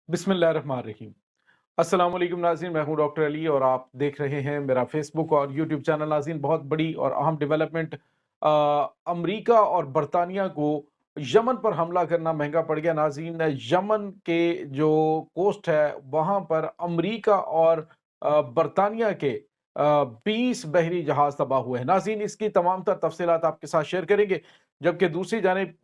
बिस्मिल्लाहिर्रहमानिर्रहीम। अस्सलाम वालेकुम नाज़रीन, मैं हूं डॉक्टर अली और आप देख रहे हैं मेरा फेसबुक और यूट्यूब चैनल। नाज़रीन, बहुत बड़ी और अहम डेवलपमेंट, अमेरिका और बरतानिया को यमन पर हमला करना महंगा पड़ गया। नाज़रीन, यमन के जो कोस्ट है वहां पर अमेरिका और बरतानिया के 20 बहरी जहाज तबाह हुए हैं। नाज़रीन, इसकी तमाम तर तफसीलात आपके साथ शेयर करेंगे, जबकि दूसरी जानिब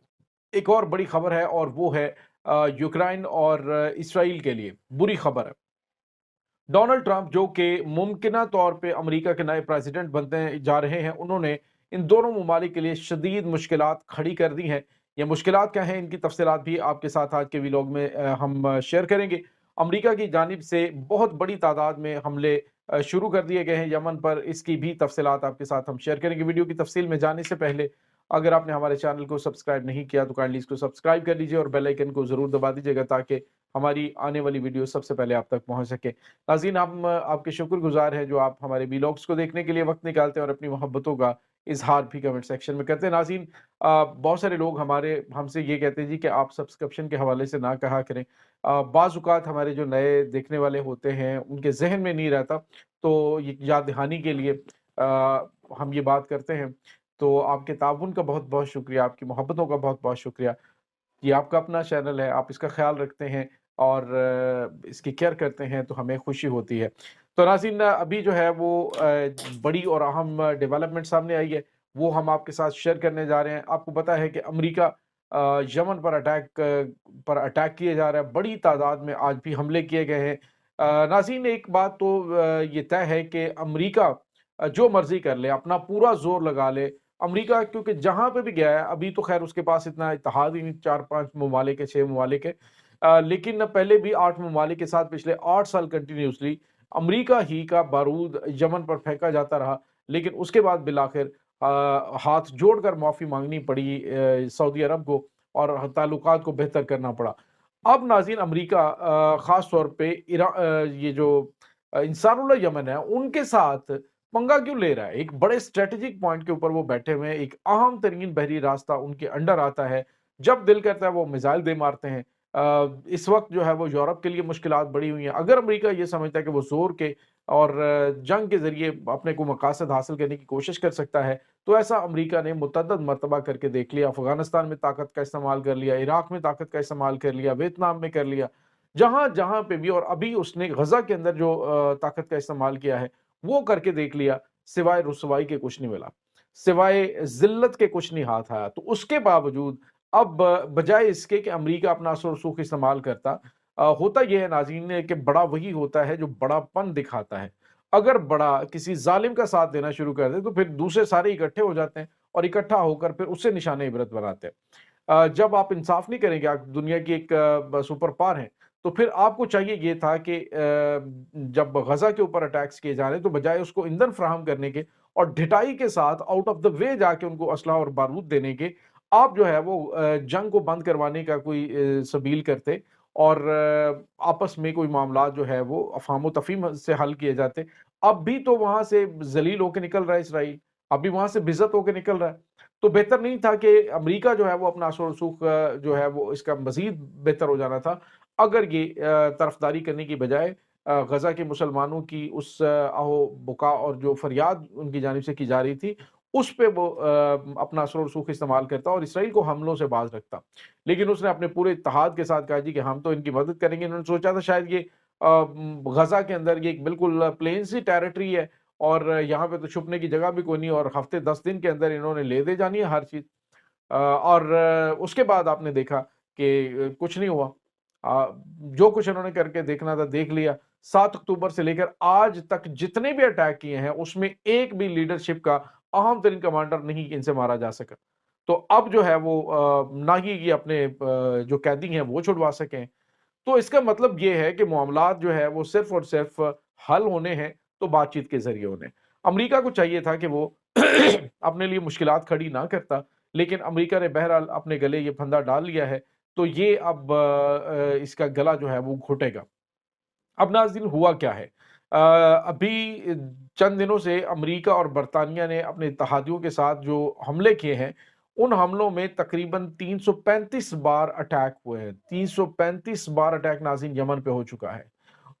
एक और बड़ी खबर है और वो है यूक्रेन और इसराइल के लिए बुरी खबर है। डोनाल्ड ट्रंप, जो कि मुमकिना तौर पे अमेरिका के नए प्रेसिडेंट बनने जा रहे हैं, उन्होंने इन दोनों ममालिक के लिए शदीद मुश्किलात खड़ी कर दी हैं। ये मुश्किलात क्या हैं, इनकी तफसीलात भी आपके साथ आज के व्लॉग में हम शेयर करेंगे। अमेरिका की जानिब से बहुत बड़ी तादाद में हमले शुरू कर दिए गए हैं यमन पर, इसकी भी तफसीलात आपके साथ हम शेयर करेंगे। वीडियो की तफसील में जाने से पहले अगर आपने हमारे चैनल को सब्सक्राइब नहीं किया तो काइंडली इसको सब्सक्राइब कर लीजिए और बेल आइकन को ज़रूर दबा दीजिएगा ताकि हमारी आने वाली वीडियो सबसे पहले आप तक पहुंच सके। नाज़रीन, हम आपके शुक्रगुजार हैं जो आप हमारे व्लॉग्स को देखने के लिए वक्त निकालते हैं और अपनी मोहब्बतों का इजहार भी कमेंट सेक्शन में करते हैं। नाज़रीन, बहुत सारे लोग हमसे ये कहते हैं जी कि आप सब्सक्रिप्शन के हवाले से ना कहा करें। बाज़ औक़ात हमारे जो नए देखने वाले होते हैं उनके जहन में नहीं रहता, तो ये याद दहानी के लिए हम ये बात करते हैं। तो आपके ताउन का बहुत बहुत शुक्रिया, आपकी मोहब्बतों का बहुत बहुत शुक्रिया। ये आपका अपना चैनल है, आप इसका ख्याल रखते हैं और इसकी केयर करते हैं तो हमें खुशी होती है। तो नाज़रीन, अभी जो है वो बड़ी और अहम डेवलपमेंट सामने आई है, वो हम आपके साथ शेयर करने जा रहे हैं। आपको पता है कि अमेरिका यमन पर अटैक किए जा रहा है, बड़ी तादाद में आज भी हमले किए गए हैं। नाज़रीन, एक बात तो ये तय है कि अमेरिका जो मर्ज़ी कर ले, अपना पूरा ज़ोर लगा ले। अमेरिका क्योंकि जहाँ पे भी गया है, अभी तो खैर उसके पास इतना इत्तेहाद ही नहीं, 4-5 ममालिक है, 6 ममालिक है। लेकिन पहले भी 8 ममालिक के साथ पिछले 8 साल कंटिन्यूअसली अमेरिका ही का बारूद यमन पर फेंका जाता रहा। लेकिन उसके बाद बिलाखिर हाथ जोड़कर माफ़ी माँगनी पड़ी सऊदी अरब को और ताल्लुकात को बेहतर करना पड़ा। अब नाज़रीन, अमेरिका ख़ास तौर पे ये जो इंसानुल्लाह यमन है, उनके साथ पंगा क्यों ले रहा है? एक बड़े स्ट्रेटेजिक पॉइंट के ऊपर वो बैठे हुए हैं, एक अहम तरीन बहरी रास्ता उनके अंडर आता है, जब दिल करता है वो मिसाइल दे मारते हैं। इस वक्त जो है वो यूरोप के लिए मुश्किलात बढ़ी हुई हैं। अगर अमेरिका ये समझता है कि वो जोर के और जंग के जरिए अपने को मकासद हासिल करने की कोशिश कर सकता है, तो ऐसा अमेरिका ने मुतअद्दिद मरतबा करके देख लिया। अफगानिस्तान में ताकत का इस्तेमाल कर लिया, इराक में ताकत का इस्तेमाल कर लिया, वियतनाम में कर लिया, जहां जहां पे भी। और अभी उसने गजा के अंदर जो ताकत का इस्तेमाल किया है वो करके देख लिया, सिवाय रुसवाई के कुछ नहीं मिला, सिवाय जिल्लत के कुछ नहीं हाथ आया। तो उसके बावजूद अब बजाय इसके कि अमेरिका अपना असर रसूख इस्तेमाल करता, होता यह है नाज़रीन कि बड़ा वही होता है जो बड़ापन दिखाता है। अगर बड़ा किसी जालिम का साथ देना शुरू कर दे तो फिर दूसरे सारे इकट्ठे हो जाते हैं और इकट्ठा होकर फिर उससे निशाने इबरत बनाते हैं। जब आप इंसाफ नहीं करेंगे, आप दुनिया की एक सुपर पावर हैं, तो फिर आपको चाहिए ये था कि जब गजा के ऊपर अटैक्स किए जा रहे हैं तो बजाय उसको ईंधन फराहम करने के और ढिठाई के साथ आउट ऑफ द वे जाके उनको असला और बारूद देने के, आप जो है वो जंग को बंद करवाने का कोई सबील करते और आपस में कोई मामला जो है वो अफ़हाम तफ़हीम से हल किए जाते। अब भी तो वहां से जलील होकर निकल रहा है इसराइल, अब भी वहां से बेइज्जत होकर निकल रहा है। तो बेहतर नहीं था कि अमेरिका जो है वो अपना असर रसूख जो है वो इसका मजीद बेहतर हो जाना था, अगर ये तरफदारी करने की बजाय गजा के मुसलमानों की उस आहो बुका और जो फरियाद उनकी जानिब से की जा रही थी, उस पे वो अपना असर और रसूख इस्तेमाल करता और इसराइल को हमलों से बाज रखता। लेकिन उसने अपने पूरे इत्तेहाद के साथ कहा जी कि हम तो इनकी मदद करेंगे। इन्होंने सोचा था शायद ये गजा के अंदर ये एक बिल्कुल प्लेन सी टेरिटरी है और यहाँ पे तो छुपने की जगह भी कोई नहीं, और हफ्ते 10 दिन के अंदर इन्होंने ले दे जानी है हर चीज। और उसके बाद आपने देखा कि कुछ नहीं हुआ। जो कुछ इन्होंने करके देखना था देख लिया। 7 अक्टूबर से लेकर आज तक जितने भी अटैक किए हैं उसमें एक भी लीडरशिप का अहम तरीन कमांडर नहीं इनसे मारा जा सका। तो अब जो है वो ना ही ये अपने जो कैदी हैं वो छुड़वा सकें। तो इसका मतलब ये है कि मामलात जो है वो सिर्फ और सिर्फ हल होने हैं तो बातचीत के जरिए होने। अमेरिका को चाहिए था कि वो अपने लिए मुश्किलात खड़ी ना करता, लेकिन अमेरिका ने बहरहाल अपने गले ये फंदा डाल लिया है, तो ये अब इसका गला जो है वो घुटेगा। अब नाज़रीन, हुआ क्या है? अभी चंद दिनों से अमेरिका और बरतानिया ने अपने इत्तेहादियों के साथ जो हमले किए हैं उन हमलों में तकरीबन 335 बार अटैक हुए हैं। 335 बार अटैक नाज़रीन यमन पे हो चुका है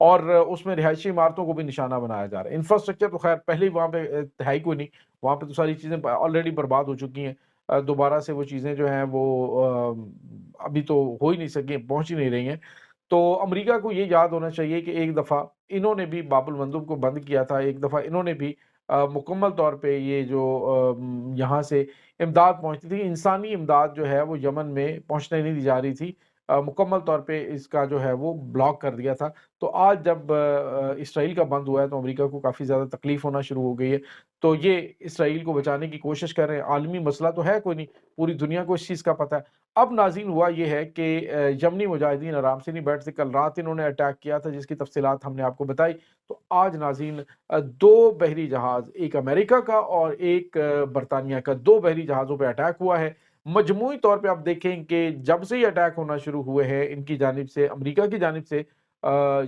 और उसमें रिहायशी इमारतों को भी निशाना बनाया जा रहा है। इंफ्रास्ट्रक्चर तो खैर पहले ही वहाँ पे है ही कोई नहीं, वहाँ पे तो सारी चीज़ें ऑलरेडी बर्बाद हो चुकी हैं। दोबारा से वो चीज़ें जो हैं वो अभी तो हो ही नहीं सकी, पहुँच ही नहीं रही हैं। तो अमेरिका को ये याद होना चाहिए कि एक दफ़ा इन्होंने भी बाब अल मंदब को बंद किया था, एक दफ़ा इन्होंने भी मुकम्मल तौर पे ये जो यहाँ से इमदाद पहुँचती थी, इंसानी इमदाद जो है वो यमन में पहुँचने नहीं दी जा रही थी। मुकम्मल तौर पे इसका जो है वो ब्लॉक कर दिया था। तो आज जब इसराइल का बंद हुआ है तो अमेरिका को काफ़ी ज़्यादा तकलीफ़ होना शुरू हो गई है। तो ये इसराइल को बचाने की कोशिश कर रहे हैं। आलमी मसला तो है कोई नहीं, पूरी दुनिया को इस चीज़ का पता है। अब नाज़रीन हुआ ये है कि यमनी मुजाहिदीन आराम से नहीं बैठते। कल रात इन्होंने अटैक किया था जिसकी तफ़सीलात हमने आपको बताई। तो आज नाज़रीन 2 बहरी जहाज़, एक अमेरिका का और एक बरतानिया का, 2 बहरी जहाज़ों पे अटैक हुआ है। मजमूई तौर पे आप देखें कि जब से ये अटैक होना शुरू हुए हैं इनकी जानिब से, अमेरिका की जानिब से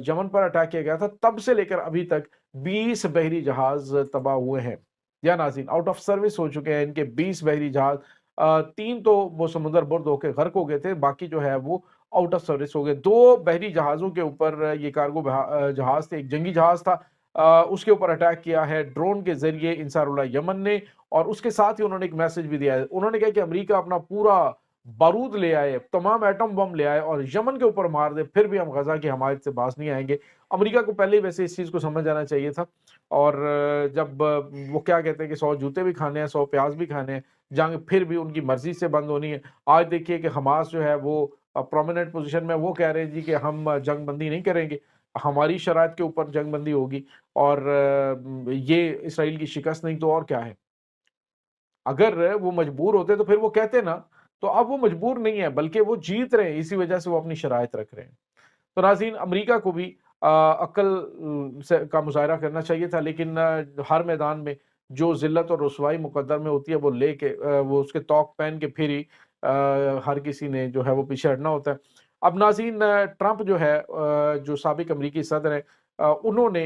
यमन पर अटैक किया गया था, तब से लेकर अभी तक 20 बहरी जहाज़ तबाह हुए हैं। या नाज़रीन आउट ऑफ सर्विस हो चुके हैं इनके 20 बहरी जहाज़। 3 तो वो समुद्र बुर्द होके गर्क हो गए थे, बाकी जो है वो आउट ऑफ सर्विस हो गए। 2 बहरी जहाज़ों के ऊपर ये कार्गो जहाज़ थे, एक जंगी जहाज़ था, उसके ऊपर अटैक किया है ड्रोन के ज़रिए इंसारुल्लाह यमन ने, और उसके साथ ही उन्होंने एक मैसेज भी दिया है। उन्होंने कहा कि अमेरिका अपना पूरा बारूद ले आए, तमाम एटम बम ले आए और यमन के ऊपर मार दे, फिर भी हम गज़ा की हमायत से बाज नहीं आएँगे। अमेरिका को पहले ही वैसे इस चीज़ को समझ जाना चाहिए था, और जब वो क्या कहते हैं कि 100 जूते भी खाने हैं, 100 प्याज़ भी खाने हैं, जंग फिर भी उनकी मर्ज़ी से बंद होनी है। आज देखिए कि हमास जो है वो प्रोमिनेंट पोज़ीशन में, वो कह रहे हैं जी कि हम जंग बंदी नहीं करेंगे, हमारी शराइत के ऊपर जंग बंदी होगी, और ये इसराइल की शिकस्त नहीं तो और क्या है। अगर वो मजबूर होते तो फिर वो कहते ना, तो अब वो मजबूर नहीं है बल्कि वो जीत रहे हैं, इसी वजह से वो अपनी शराइत रख रहे हैं। तो नाज़रीन अमेरिका को भी अक्ल से का मुज़ाहिरा करना चाहिए था, लेकिन हर मैदान में जो ज़िल्लत और रुसवाई मुक़द्दर में होती है वो लेके वो उसके तौक पहन के फिर ही हर किसी ने जो है वो पीछे हटना होता है। अब नाज़रीन ट्रंप जो है जो साबिक अमरीकी सदर हैं, उन्होंने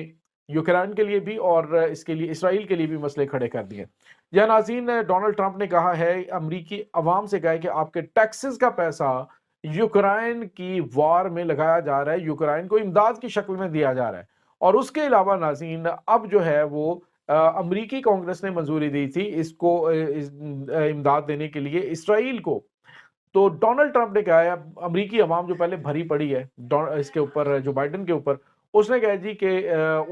यूक्रेन के लिए भी और इसके लिए इसराइल के लिए भी मसले खड़े कर दिए। या नाज़रीन डोनाल्ड ट्रंप ने कहा है, अमरीकी अवाम से कहा है कि आपके टैक्सेस का पैसा यूक्रेन की वॉर में लगाया जा रहा है, यूक्रेन को इमदाद की शक्ल में दिया जा रहा है। और उसके अलावा नाज़रीन अब जो है वो अमरीकी कांग्रेस ने मंजूरी दी थी इसको इमदाद देने के लिए इसराइल को। तो डोनाल्ड ट्रंप ने कहा है, अमरीकी अवाम जो पहले भरी पड़ी है इसके ऊपर, जो बाइडेन के ऊपर, उसने कहा जी कि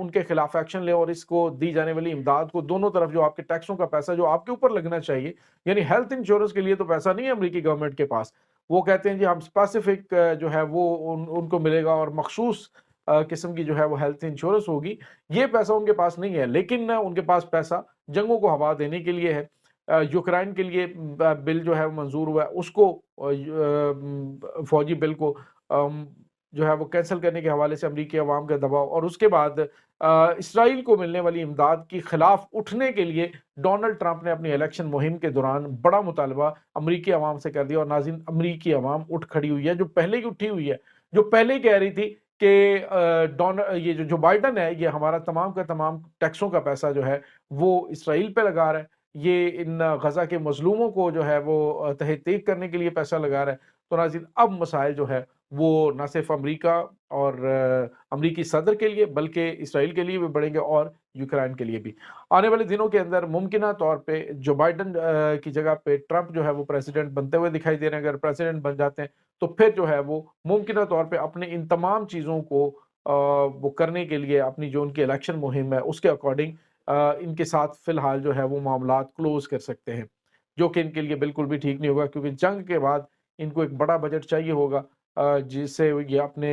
उनके खिलाफ एक्शन ले और इसको दी जाने वाली इमदाद को दोनों तरफ, जो आपके टैक्सों का पैसा जो आपके ऊपर लगना चाहिए, यानी हेल्थ इंश्योरेंस के लिए तो पैसा नहीं है अमरीकी गवर्नमेंट के पास, वो कहते हैं जी हम स्पेसिफिक जो है वो उनको मिलेगा और मखसूस किस्म की जो है वो हेल्थ इंश्योरेंस होगी। ये पैसा उनके पास नहीं है, लेकिन उनके पास पैसा जंगों को हवा देने के लिए है। यूक्रेन के लिए बिल जो है वो मंजूर हुआ है, उसको फौजी बिल को जो है वो कैंसिल करने के हवाले से अमरीकी अवाम का दबाव, और उसके बाद इसराइल को मिलने वाली इमदाद के खिलाफ उठने के लिए डोनाल्ड ट्रंप ने अपनी इलेक्शन मुहिम के दौरान बड़ा मुतालबा अमरीकी अवाम से कर दिया, और नाज़रीन अमरीकी अवाम उठ खड़ी हुई है, जो पहले ही उठी हुई है, जो पहले ही कह रही थी कि ये जो बाइडन है ये हमारा तमाम का तमाम टैक्सों का पैसा जो है वो इसराइल पे लगा रहा है, ये इन गज़ा के मज़लूमों को जो है वो तहक़ीक़ करने के लिए पैसा लगा रहा है। तो नाज़रीन अब मसाइल जो है वो न सिर्फ अमेरिका और अमरीकी सदर के लिए बल्कि इसराइल के लिए भी बढ़ेंगे और यूक्रेन के लिए भी। आने वाले दिनों के अंदर मुमकिना तौर पे जो बाइडन की जगह पे ट्रंप जो है वो प्रेसिडेंट बनते हुए दिखाई दे रहे हैं। अगर प्रेसिडेंट बन जाते हैं तो फिर जो है वो मुमकिना तौर पे अपने इन तमाम चीज़ों को वो करने के लिए, अपनी जो उनकी इलेक्शन मुहिम है उसके अकॉर्डिंग इनके साथ फ़िलहाल जो है वो मामलात क्लोज़ कर सकते हैं, जो कि इनके लिए बिल्कुल भी ठीक नहीं होगा, क्योंकि जंग के बाद इनको एक बड़ा बजट चाहिए होगा जिससे ये अपने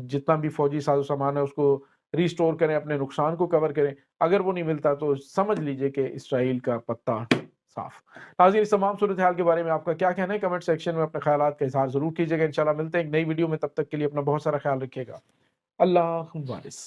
जितना भी फ़ौजी साज़ो-सामान है उसको रिस्टोर करें, अपने नुकसान को कवर करें। अगर वो नहीं मिलता तो समझ लीजिए कि इसराइल का पत्ता साफ। नाज़रीन इस तमाम सूरत-ए-हाल के बारे में आपका क्या कहना है? कमेंट सेक्शन में अपने ख़यालात का इज़हार ज़रूर कीजिएगा। इंशाअल्लाह मिलते हैं एक नई वीडियो में, तब तक के लिए अपना बहुत सारा ख़्याल रखिएगा। अल्लाह वारिस।